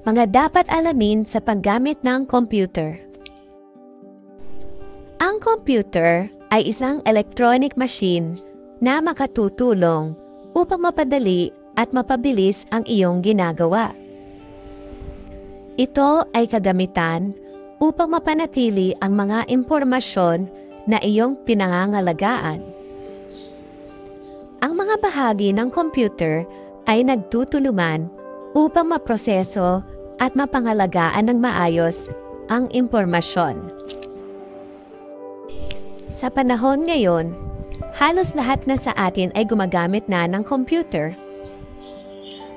Mga dapat alamin sa paggamit ng computer. Ang computer ay isang electronic machine na makatutulong upang mapadali at mapabilis ang iyong ginagawa. Ito ay kagamitan upang mapanatili ang mga impormasyon na iyong pinangangalagaan. Ang mga bahagi ng computer ay nagtutulungan upang maproseso at mapangalagaan ng maayos ang impormasyon. Sa panahon ngayon, halos lahat na sa atin ay gumagamit na ng computer.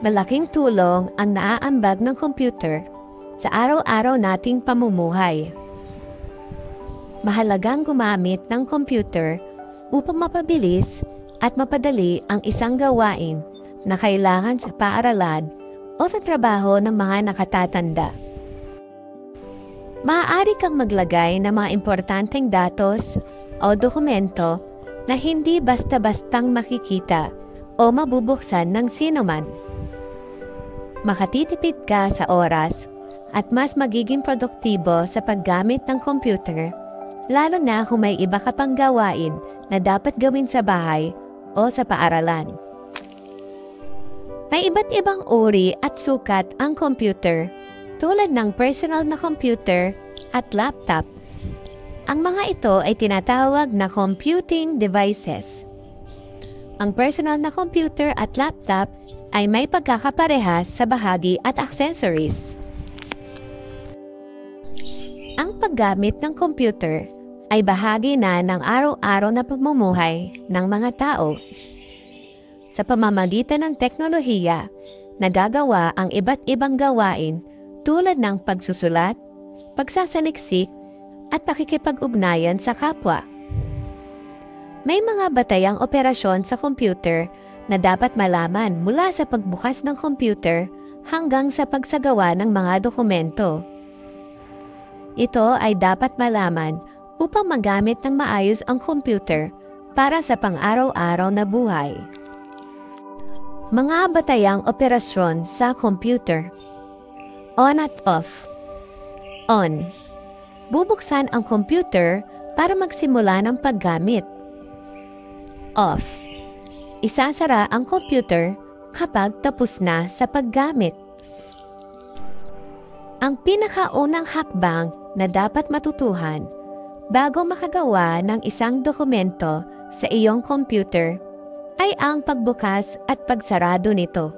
Malaking tulong ang naaambag ng computer sa araw-araw nating pamumuhay. Mahalagang gumamit ng computer upang mapabilis at mapadali ang isang gawain na kailangan sa paaralan o sa trabaho ng mga nakatatanda. Maaari kang maglagay ng mga importanteng datos o dokumento na hindi basta-bastang makikita o mabubuksan ng sinuman. Makatitipid ka sa oras at mas magiging produktibo sa paggamit ng computer, lalo na kung may iba ka pang gawain na dapat gawin sa bahay o sa paaralan. May iba't ibang uri at sukat ang computer, tulad ng personal na computer at laptop. Ang mga ito ay tinatawag na computing devices. Ang personal na computer at laptop ay may pagkakaparehas sa bahagi at accessories. Ang paggamit ng computer ay bahagi na ng araw-araw na pamumuhay ng mga tao. Sa pamamagitan ng teknolohiya, nagagawa ang iba't ibang gawain tulad ng pagsusulat, pagsasaliksik, at pakikipag-ugnayan sa kapwa. May mga batayang operasyon sa computer na dapat malaman mula sa pagbukas ng computer hanggang sa pagsagawa ng mga dokumento. Ito ay dapat malaman upang magamit ng maayos ang computer para sa pang-araw-araw na buhay. Mga batayang operasyon sa computer. On at off. On. Bubuksan ang computer para magsimula ng paggamit. Off. Isasara ang computer kapag tapos na sa paggamit. Ang pinakaunang hakbang na dapat matutuhan bago makagawa ng isang dokumento sa iyong computer ay ang pagbukas at pagsarado nito.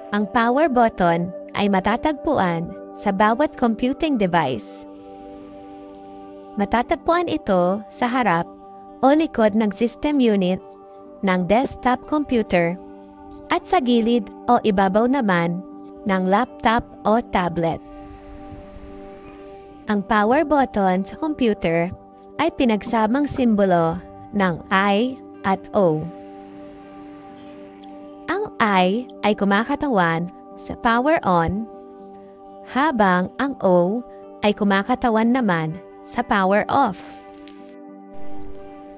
Ang power button ay matatagpuan sa bawat computing device. Matatagpuan ito sa harap o likod ng system unit ng desktop computer at sa gilid o ibabaw naman ng laptop o tablet. Ang power button sa computer ay pinagsamang simbolo ng I at O. Ang I ay kumakatawan sa power on, habang ang O ay kumakatawan naman sa power off.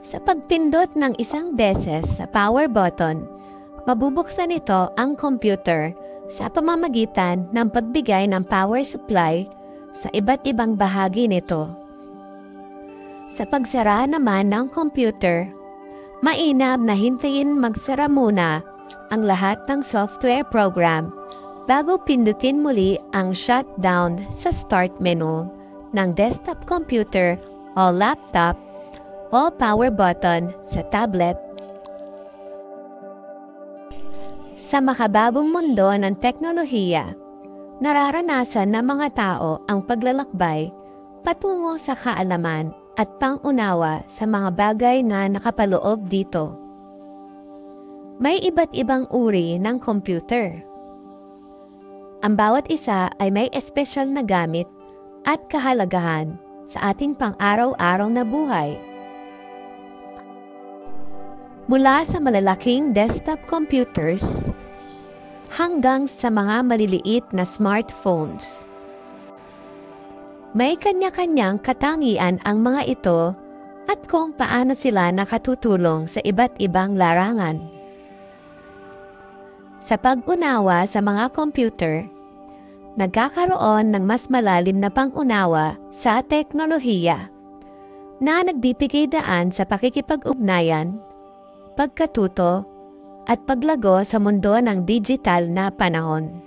Sa pagpindot ng isang beses sa power button, mabubuksan nito ang computer sa pamamagitan ng pagbigay ng power supply sa iba't ibang bahagi nito. Sa pagsara naman ng computer, mainam na hintayin magsara muna ang lahat ng software program bago pindutin muli ang shutdown sa start menu ng desktop computer o laptop o power button sa tablet. Sa makabagong mundo ng teknolohiya, nararanasan ng mga tao ang paglalakbay patungo sa kaalaman at pangunawa sa mga bagay na nakapaloob dito. May iba't ibang uri ng computer. Ang bawat isa ay may espesyal na gamit at kahalagahan sa ating pang-araw-araw na buhay. Mula sa malalaking desktop computers hanggang sa mga maliliit na smartphones. May kanya-kanyang katangian ang mga ito at kung paano sila nakatutulong sa iba't ibang larangan. Sa pag-unawa sa mga computer, nagkakaroon ng mas malalim na pangunawa sa teknolohiya na nagbibigay daan sa pakikipag-ugnayan, pagkatuto, at paglago sa mundo ng digital na panahon.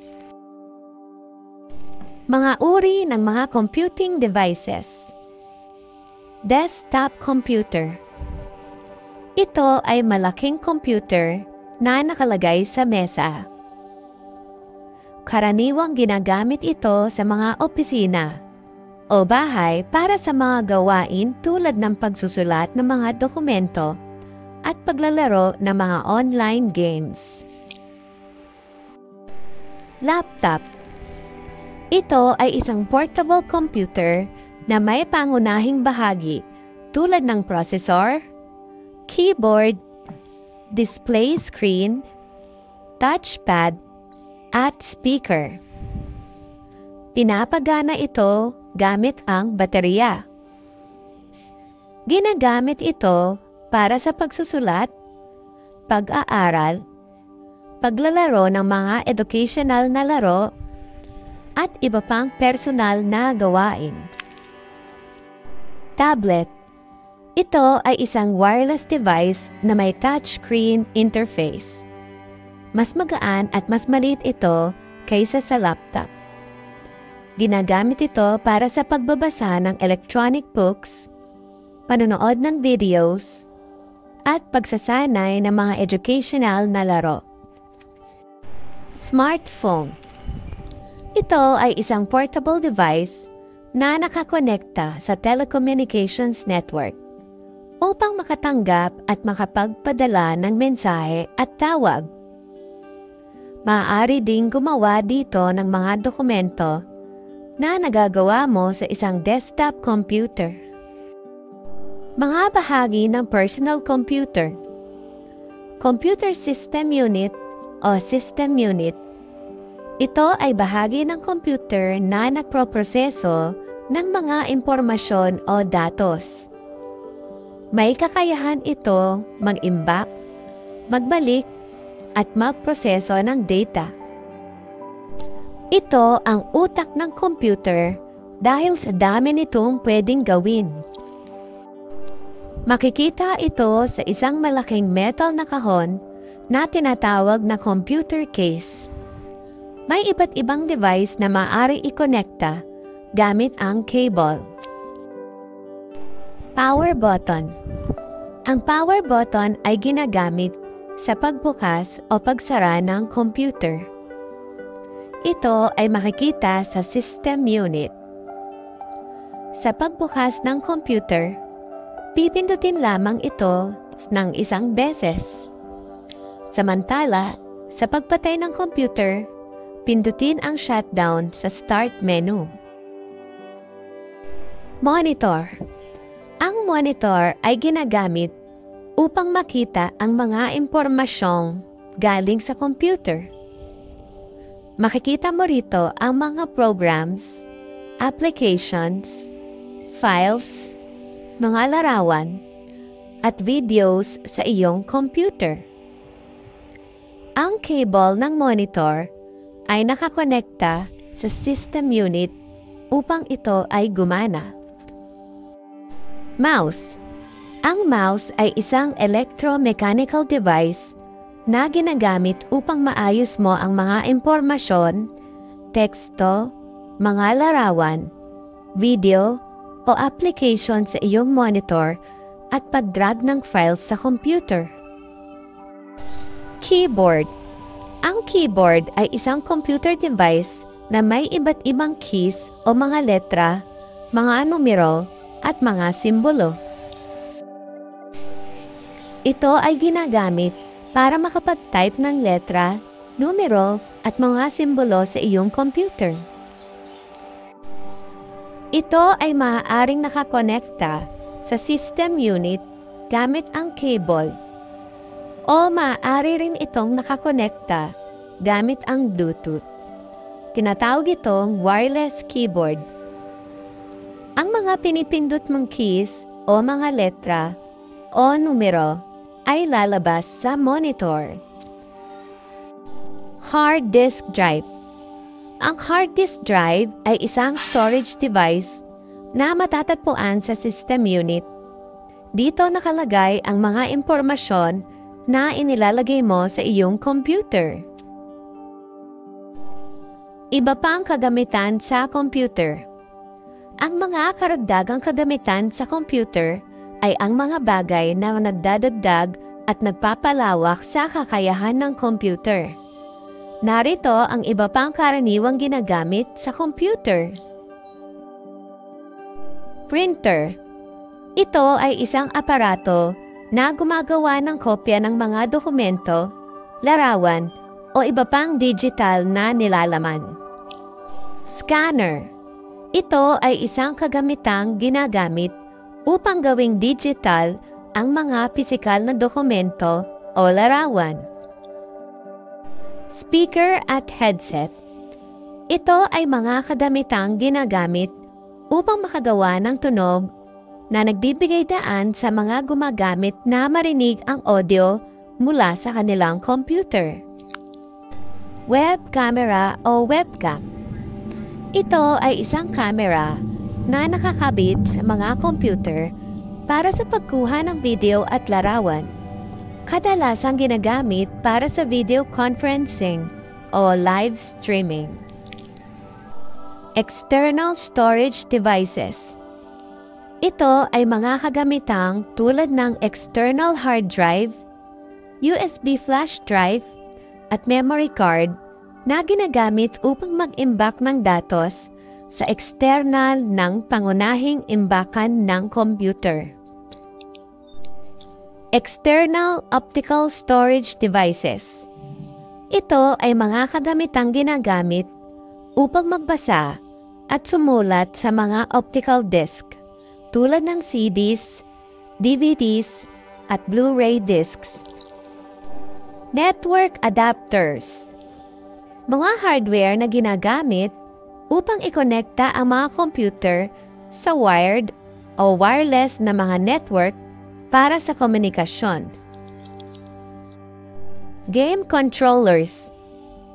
Mga uri ng mga computing devices. Desktop computer. Ito ay malaking computer na nakalagay sa mesa. Karaniwang ginagamit ito sa mga opisina o bahay para sa mga gawain tulad ng pagsusulat ng mga dokumento at paglalaro ng mga online games. Laptop. Ito ay isang portable computer na may pangunahing bahagi tulad ng processor, keyboard, display screen, touchpad, at speaker. Pinapagana ito gamit ang baterya. Ginagamit ito para sa pagsusulat, pag-aaral, paglalaro ng mga educational na laro, at iba pang personal na gawain. Tablet. Ito ay isang wireless device na may touchscreen interface. Mas magaan at mas maliit ito kaysa sa laptop. Ginagamit ito para sa pagbabasa ng electronic books, panonood ng videos, at pagsasanay ng mga educational na laro. Smartphone. Ito ay isang portable device na nakakonekta sa telecommunications network upang makatanggap at makapagpadala ng mensahe at tawag. Maaari ding gumawa dito ng mga dokumento na nagagawa mo sa isang desktop computer. Mga bahagi ng personal computer. Computer System Unit o System Unit. Ito ay bahagi ng computer na nagproproseso ng mga impormasyon o datos. May kakayahan ito mag-imbak, magbalik, at magproseso ng data. Ito ang utak ng computer dahil sa dami nitong pwedeng gawin. Makikita ito sa isang malaking metal na kahon na tinatawag na computer case. May iba't ibang device na maaari ikonekta gamit ang cable. Power button. Ang power button ay ginagamit sa pagbukas o pagsara ng computer. Ito ay makikita sa system unit. Sa pagbukas ng computer, pipindutin lamang ito ng isang beses. Samantala, sa pagpatay ng computer, pindutin ang shutdown sa start menu. Monitor. Ang monitor ay ginagamit upang makita ang mga impormasyong galing sa computer. Makikita mo rito ang mga programs, applications, files, mga larawan, at videos sa iyong computer. Ang cable ng monitor ay nakakonekta sa system unit upang ito ay gumana. Mouse. Ang mouse ay isang electromechanical device na ginagamit upang maayos mo ang mga impormasyon, teksto, mga larawan, video, o application sa iyong monitor at pag-drag ng files sa computer. Keyboard. Ang keyboard ay isang computer device na may iba't ibang keys o mga letra, mga numero, at mga simbolo. Ito ay ginagamit para makapag-type ng letra, numero, at mga simbolo sa iyong computer. Ito ay maaaring nakakonekta sa system unit gamit ang cable o maaari rin itong nakakonekta gamit ang Bluetooth. Tinatawag itong wireless keyboard. Ang mga pinipindot mong keys o mga letra o numero ay lalabas sa monitor. Hard disk drive. Ang hard disk drive ay isang storage device na matatagpuan sa system unit. Dito nakalagay ang mga impormasyon na inilalagay mo sa iyong computer. Iba pang kagamitan sa computer. Ang mga karagdagang kagamitan sa computer ay ang mga bagay na nagdadagdag at nagpapalawak sa kakayahan ng computer. Narito ang iba pang karaniwang ginagamit sa computer. Printer. Ito ay isang aparato na gumagawa ng kopya ng mga dokumento, larawan, o iba pang digital na nilalaman. Scanner. Ito ay isang kagamitang ginagamit upang gawing digital ang mga pisikal na dokumento o larawan. Speaker at headset. Ito ay mga kagamitang ginagamit upang makagawa ng tunog na nagbibigay daan sa mga gumagamit na marinig ang audio mula sa kanilang computer. Web camera o webcam. Ito ay isang camera na nakakabit sa mga computer para sa pagkuha ng video at larawan. Kadalasang ginagamit para sa video conferencing o live streaming. External storage devices. Ito ay mga kagamitang tulad ng external hard drive, USB flash drive, at memory card na ginagamit upang mag-imbak ng datos sa external ng pangunahing imbakan ng computer. External optical storage devices. Ito ay mga kagamitang ginagamit upang magbasa at sumulat sa mga optical disc tulad ng CDs, DVDs, at Blu-ray discs. Network adapters. Mga hardware na ginagamit upang ikonekta ang mga computer sa wired o wireless na mga network para sa komunikasyon. Game controllers.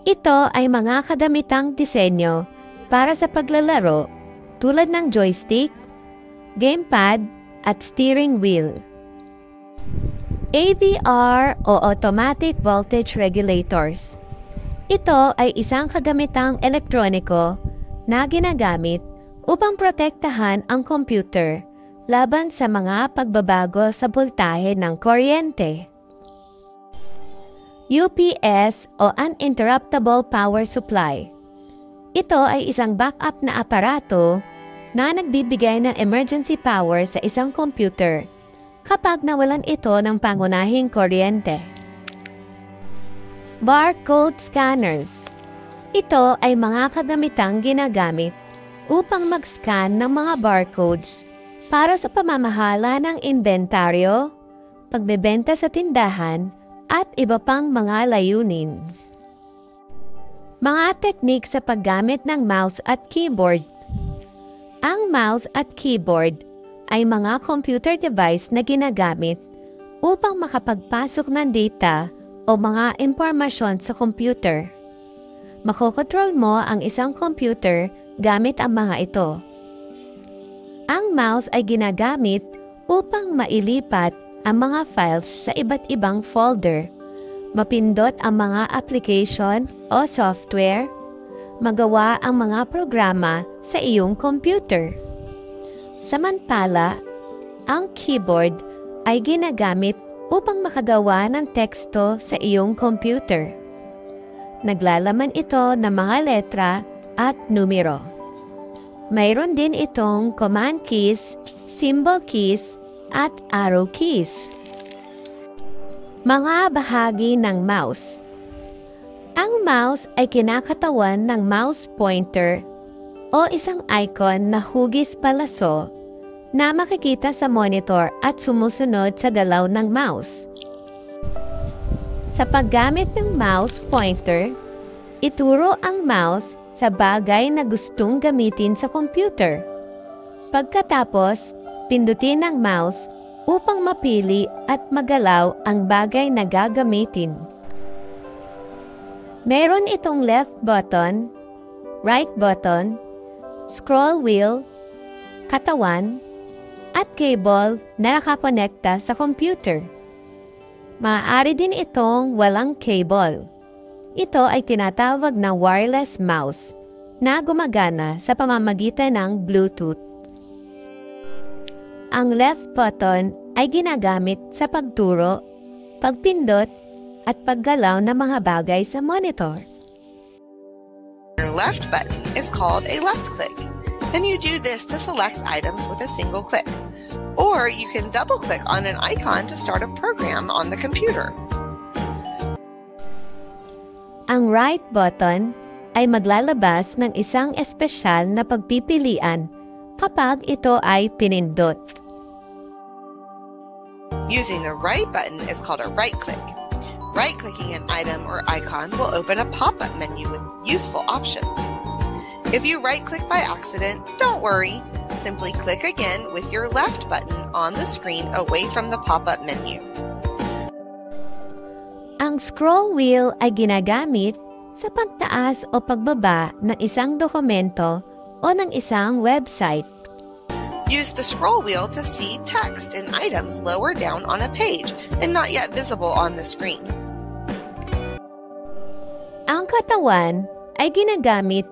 Ito ay mga kagamitang disenyo para sa paglalaro tulad ng joystick, gamepad, at steering wheel. AVR o automatic voltage regulators. Ito ay isang kagamitang elektroniko na ginagamit upang protektahan ang computer laban sa mga pagbabago sa boltahe ng kuryente. UPS o uninterruptible power supply. Ito ay isang backup na aparato na nagbibigay ng emergency power sa isang computer kapag nawalan ito ng pangunahing kuryente. Barcode scanners. Ito ay mga kagamitang ginagamit upang mag-scan ng mga barcodes para sa pamamahala ng inventaryo, pagbebenta sa tindahan, at iba pang mga layunin. Mga teknik sa paggamit ng mouse at keyboard. Ang mouse at keyboard ay mga computer device na ginagamit upang makapagpasok ng data o mga impormasyon sa computer. Makokontrol mo ang isang computer gamit ang mga ito. Ang mouse ay ginagamit upang mailipat ang mga files sa iba't ibang folder, mapindot ang mga application o software, magawa ang mga programa sa iyong computer. Samantala, ang keyboard ay ginagamit upang makagawa ng teksto sa iyong computer. Naglalaman ito ng mga letra at numero. Mayroon din itong command keys, symbol keys, at arrow keys. Mga bahagi ng mouse. Ang mouse ay kinakatawan ng mouse pointer o isang icon na hugis palaso na makikita sa monitor at sumusunod sa galaw ng mouse. Sa paggamit ng mouse pointer, ituro ang mouse sa bagay na gustong gamitin sa computer. Pagkatapos, pindutin ang mouse upang mapili at magalaw ang bagay na gagamitin. Meron itong left button, right button, scroll wheel, katawan, at cable na nakakonekta sa computer. Maaari din itong walang cable. Ito ay tinatawag na wireless mouse na gumagana sa pamamagitan ng Bluetooth. Ang left button ay ginagamit sa pagturo, pagpindot, at paggalaw ng mga bagay sa monitor. Your left button is called a left click, and you do this to select items with a single click. Or you can double-click on an icon to start a program on the computer. Ang right button ay maglalabas ng isang espesyal na pagpipilian kapag ito ay pinindot. Using the right button is called a right click. Right-clicking an item or icon will open a pop-up menu with useful options. If you right-click by accident, don't worry. Simply click again with your left button on the screen away from the pop-up menu. Ang scroll wheel ay ginagamit sa pagtaas o pagbaba ng isang dokumento o ng isang website. Use the scroll wheel to see text and items lower down on a page and not yet visible on the screen. Ang katawan ay ginagamit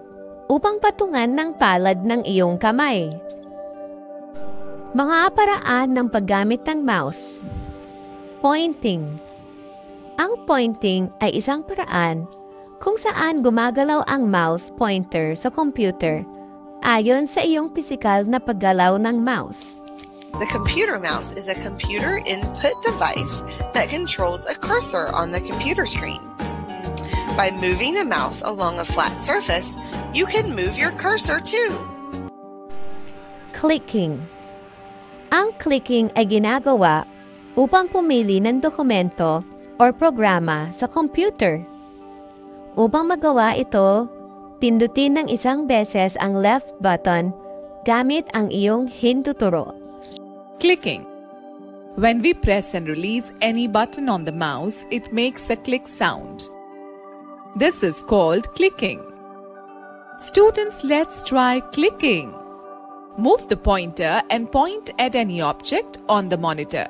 upang patungan ng palad ng iyong kamay. Mga paraan ng paggamit ng mouse. Pointing. Ang pointing ay isang paraan kung saan gumagalaw ang mouse pointer sa computer ayon sa iyong pisikal na paggalaw ng mouse. The computer mouse is a computer input device that controls a cursor on the computer screen. By moving the mouse along a flat surface, you can move your cursor too. Clicking. Ang clicking ay ginagawa upang pumili ng dokumento or programa sa computer. Upang magawa ito, pindutin ng isang beses ang left button gamit ang iyong hinduturo. Clicking. When we press and release any button on the mouse, it makes a click sound. This is called clicking. Students, let's try clicking. Move the pointer and point at any object on the monitor.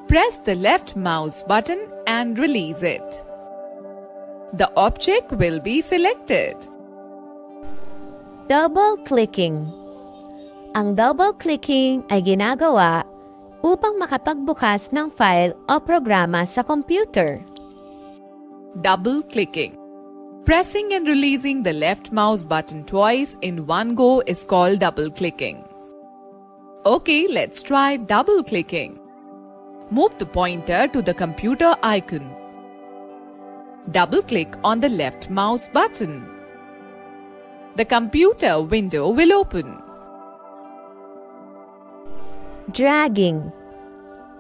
Press the left mouse button and release it. The object will be selected. Double-clicking. Ang double-clicking ay ginagawa upang makapagbukas ng file o programa sa computer. Double-clicking. Pressing and releasing the left mouse button twice in one go is called double-clicking. Okay, let's try double-clicking. Move the pointer to the computer icon. Double-click on the left mouse button. The computer window will open. Dragging.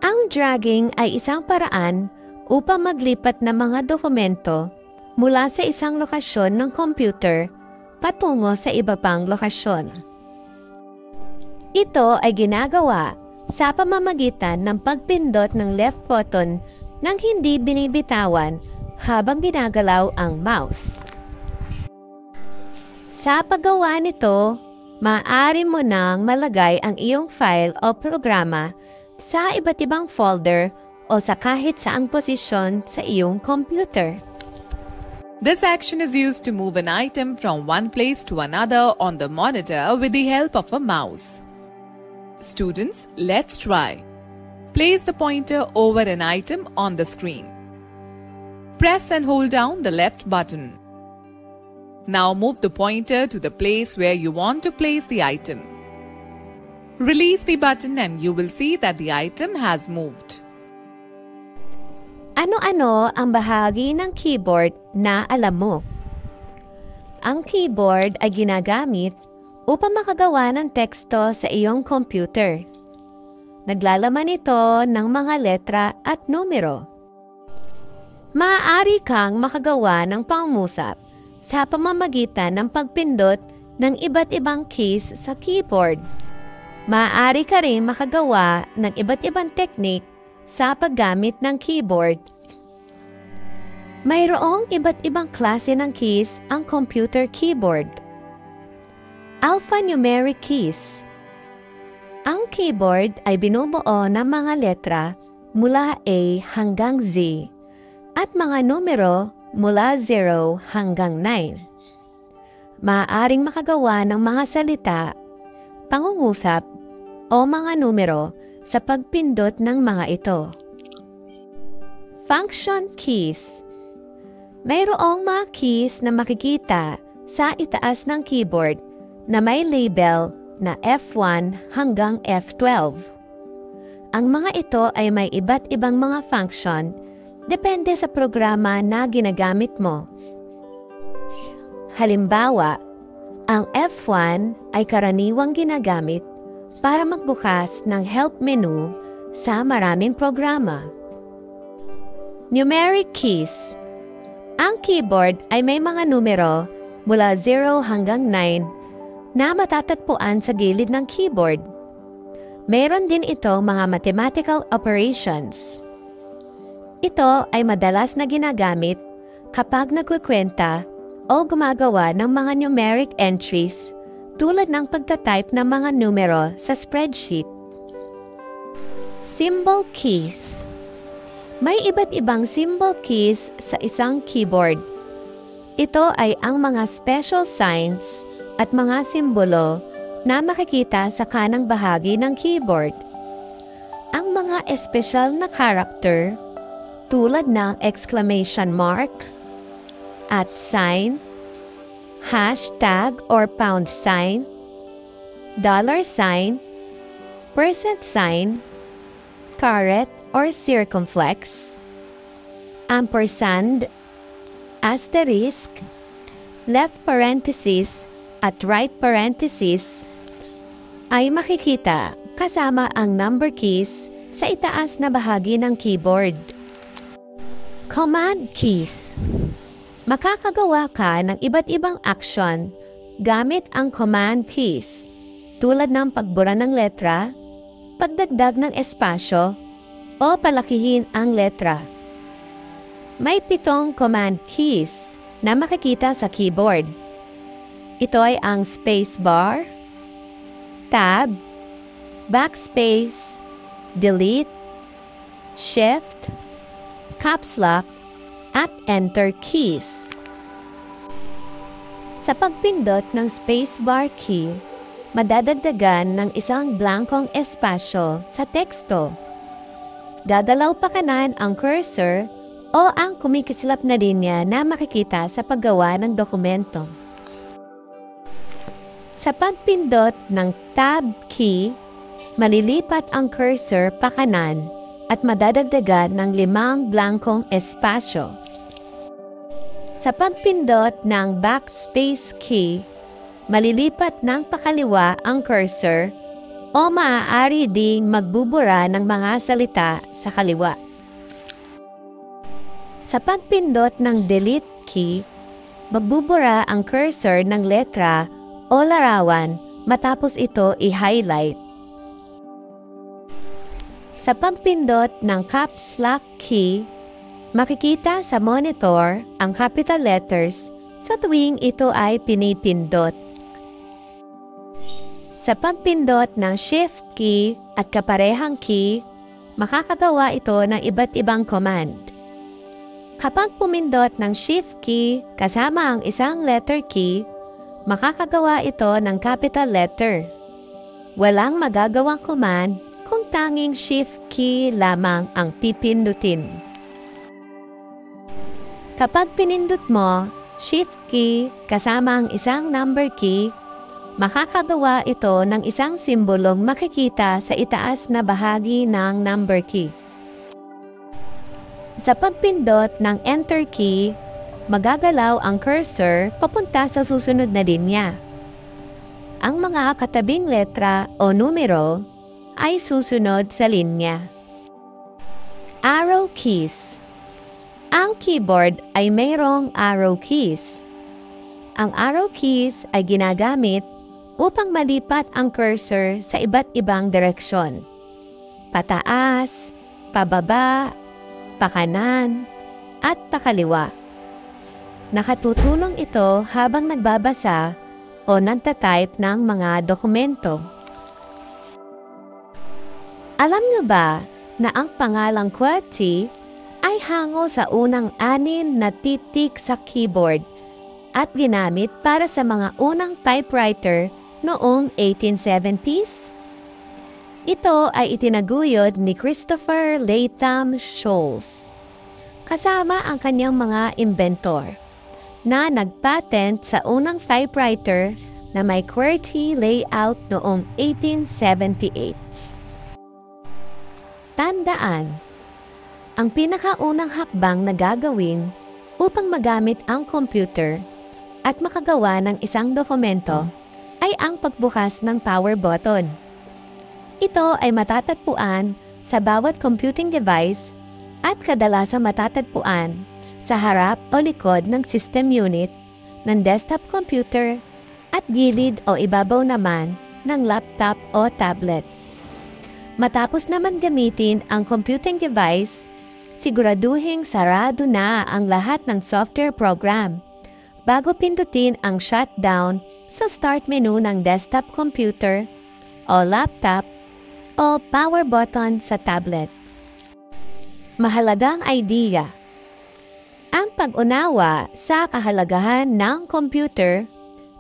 Ang dragging ay isang paraan upang maglipat ng mga dokumento mula sa isang lokasyon ng computer patungo sa iba pang lokasyon. Ito ay ginagawa sa pamamagitan ng pagpindot ng left button nang hindi binibitawan habang ginagalaw ang mouse. Sa paggawa nito, maaari mo nang malagay ang iyong file o programa sa iba't ibang folder o sa kahit saang posisyon sa iyong computer. This action is used to move an item from one place to another on the monitor with the help of a mouse. Students, let's try. Place the pointer over an item on the screen. Press and hold down the left button. Now move the pointer to the place where you want to place the item. Release the button and you will see that the item has moved. Ano-ano ang bahagi ng keyboard na alam mo? Ang keyboard ay ginagamit upang makagawa ng teksto sa iyong computer. Naglalaman ito ng mga letra at numero. Maaari kang makagawa ng pangungusap sa pamamagitan ng pagpindot ng iba't ibang keys sa keyboard. Maaari ka rin makagawa ng iba't ibang teknik sa paggamit ng keyboard. Mayroong iba't ibang klase ng keys ang computer keyboard. Alphanumeric keys. Ang keyboard ay binubuo ng mga letra mula A hanggang Z at mga numero mula 0 hanggang 9. Maaaring makagawa ng mga salita, pangungusap, o mga numero sa pagpindot ng mga ito. Function keys. Mayroong mga keys na makikita sa itaas ng keyboard na may label na F1 hanggang F12. Ang mga ito ay may iba't ibang mga function depende sa programa na ginagamit mo. Halimbawa, ang F1 ay karaniwang ginagamit para magbukas ng help menu sa maraming programa. Numeric keys. Ang keyboard ay may mga numero mula 0 hanggang 9 na matatagpuan sa gilid ng keyboard. Mayroon din ito mga mathematical operations. Ito ay madalas na ginagamit kapag nagkukwenta o gumagawa ng mga numeric entries tulad ng pagtatype ng mga numero sa spreadsheet. Symbol keys. May iba't ibang symbol keys sa isang keyboard. Ito ay ang mga special signs at mga simbolo na makikita sa kanang bahagi ng keyboard. Ang mga espesyal na character tulad ng exclamation mark, @ hashtag or pound sign, $sign, %sign, caret or circumflex, ampersand, asterisk, left parenthesis at right parenthesis ay makikita kasama ang number keys sa itaas na bahagi ng keyboard. Command keys. Makakagawa ka ng iba't ibang action gamit ang command keys tulad ng pagbura ng letra, pagdagdag ng espasyo, o palakihin ang letra. May 7 command keys na makikita sa keyboard. Ito ay ang spacebar, tab, backspace, delete, shift, caps lock, at enter keys. Sa pagpindot ng spacebar key, madadagdagan ng isang blankong espasyo sa teksto. Dadalaw pa kanan ang cursor o ang kumikislap na linya na makikita sa paggawa ng dokumento. Sa pagpindot ng tab key, malilipat ang cursor pa kanan at madadagdagan ng 5 blankong espasyo. Sa pagpindot ng backspace key, malilipat ng pakaliwa ang cursor o maaari ding magbubura ng mga salita sa kaliwa. Sa pagpindot ng delete key, magbubura ang cursor ng letra o larawan matapos ito i-highlight. Sa pagpindot ng caps lock key, makikita sa monitor ang capital letters sa tuwing ito ay pinipindot. Sa pagpindot ng shift key at kaparehang key, makakagawa ito ng iba't ibang command. Kapag pumindot ng shift key kasama ang isang letter key, makakagawa ito ng capital letter. Walang magagawang command kung tanging shift key lamang ang pipindutin. Kapag pinindot mo shift key kasama ang isang number key, makakagawa ito ng isang simbolong makikita sa itaas na bahagi ng number key. Sa pagpindot ng enter key, magagalaw ang cursor papunta sa susunod na linya. Ang mga katabing letra o numero ay susunod sa linya. Arrow keys. Ang keyboard ay mayroong arrow keys. Ang arrow keys ay ginagamit upang malipat ang cursor sa iba't ibang direksyon. Pataas, pababa, pakanan, at pakaliwa. Nakatutulong ito habang nagbabasa o nagtatype ng mga dokumento. Alam niyo ba na ang pangalang QWERTY ay hango sa unang 6 na titik sa keyboard at ginamit para sa mga unang typewriter noong 1870s? Ito ay itinaguyod ni Christopher Latham Sholes, kasama ang kanyang mga inventor, na nagpatent sa unang typewriter na may QWERTY layout noong 1878. Tandaan, ang pinakaunang hakbang na gagawin upang magamit ang computer at makagawa ng isang dokumento ay ang pagbukas ng power button. Ito ay matatagpuan sa bawat computing device at kadalasang matatagpuan sa harap o likod ng system unit ng desktop computer at gilid o ibabaw naman ng laptop o tablet. Matapos naman gamitin ang computing device, siguraduhing sarado na ang lahat ng software program bago pindutin ang shutdown sa start menu ng desktop computer o laptop o power button sa tablet. Mahalagang idea. Ang pag-unawa sa kahalagahan ng computer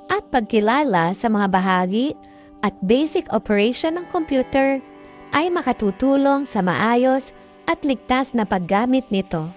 at pagkilala sa mga bahagi at basic operation ng computer ay makatutulong sa maayos at ligtas na paggamit nito